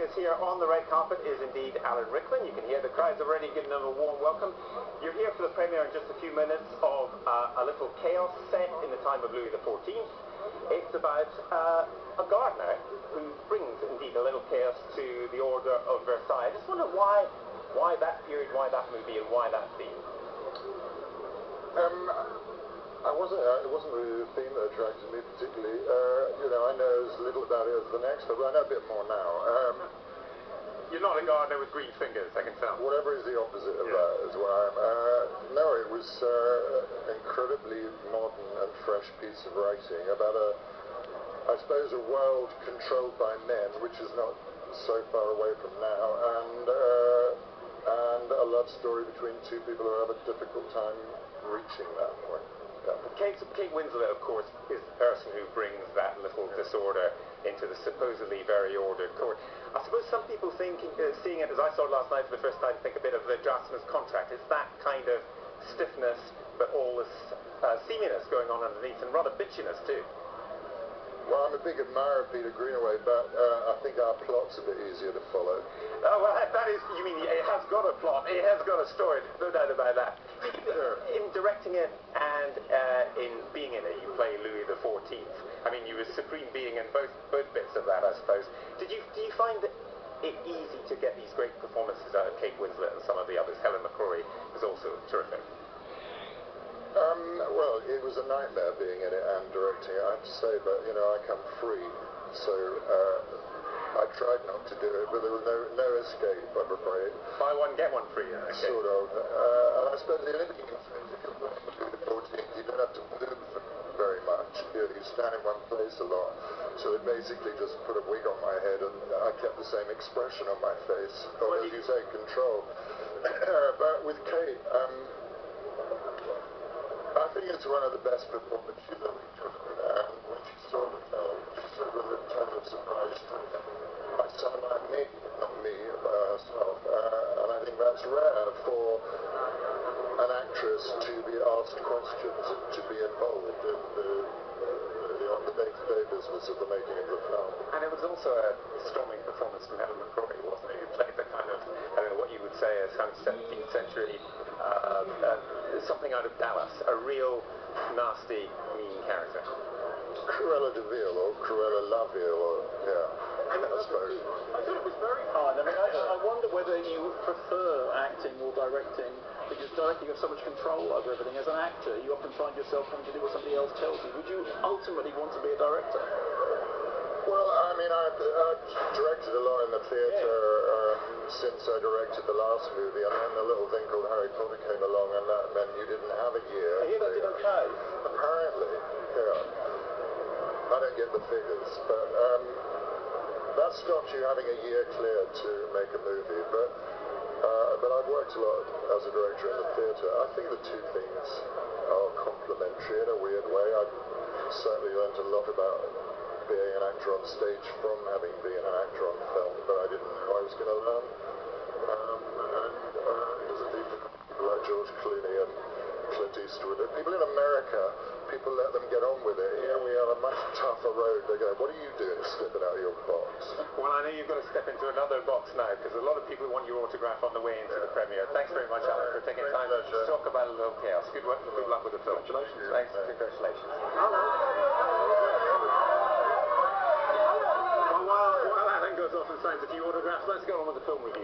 us here on the red carpet is indeed Alan Rickman. You can hear the crowd's already giving him a warm welcome. You're here for the premiere in just a few minutes of a little chaos set in the time of Louis XIV. It's about a gardener who brings indeed a little chaos to the order of Versailles. I just wonder why that period, why that movie, and why that theme? It wasn't really the theme that attracted me particularly. I know as little about it as the next, but I know a bit more now. You're not a gardener with green fingers, I can tell. Whatever is the opposite of that is what I am. No, it was an incredibly modern and fresh piece of writing about I suppose, a world controlled by men, which is not so far away from now, and a love story between two people who have a difficult time reaching that point. Yeah. Kate Winslet, of course, is the person who brings that little disorder into the supposedly very ordered court. I suppose some people think, seeing it as I saw it last night for the first time, think a bit of the draftsman's contract. It's that kind of stiffness, but all this seaminess going on underneath, and rather bitchiness too. Well, I'm a big admirer of Peter Greenaway, but I think our plot's a bit easier to follow. Oh, well, that is, you mean it has got a plot, it has got a story, no doubt about that. In directing it and in being in it, you play Louis XIV. I mean, you were supreme being in both bits of that, I suppose. Do you find it easy to get these great performances out of Kate Winslet and some of the others? Helen McCrory is also terrific. Well, it was a nightmare being in it and directing it, I have to say, but, I come free, so I tried not to do it, but there was no escape, I'm afraid. Buy one, get one free, okay. Sort of. And I suppose the only thing you can say is if you're playing Louis XIV, you don't have to move very much. You stand in one place a lot, so they basically just put a wig on my head and I kept the same expression on my face, or as you say, control. But with Kate, I think it's one of the best performances she's ever given, and when she saw the film, she said with a tone of surprise, I sound like me, not me, herself, and I think that's rare for an actress to be asked questions and to be involved in the day-to-day business of the making of the film. And it was also a storming performance from Helen McCrory, wasn't it? You played the kind of, I don't know what you would say, a 17th century something out of Dallas, a real nasty, mean character. Cruella de Vil, or Cruella la Vil, or, I suppose. I thought it was very hard. I mean, I wonder whether you prefer acting or directing, because directing you have so much control over everything. As an actor, you often find yourself having to do what somebody else tells you. Would you ultimately want to be a director? Well, I mean, I've directed a lot in the theatre since I directed the last movie, and then a little thing called Harry Potter came along, and that meant you didn't have a year. I hear that did okay. Apparently, yeah. I don't get the figures, but that stops you having a year clear to make a movie. But I've worked a lot as a director in the theatre. I think the two things are complementary in a weird way. I've certainly learned a lot about being an actor on stage from having been an actor on film, but I didn't know I was going to learn. It was a deep people like George Clooney and Clint Eastwood. People in America, people let them get on with it. Here we have a much tougher road. They go, what are you doing stepping out of your box? Well, I know you've got to step into another box now, because a lot of people want your autograph on the way into the premiere. Thanks very much, Alan, for taking time to talk about a little chaos. Good luck with the film. Congratulations. Thanks. Congratulations. Well, while Alan goes off and signs a few autographs, let's go on with the film review.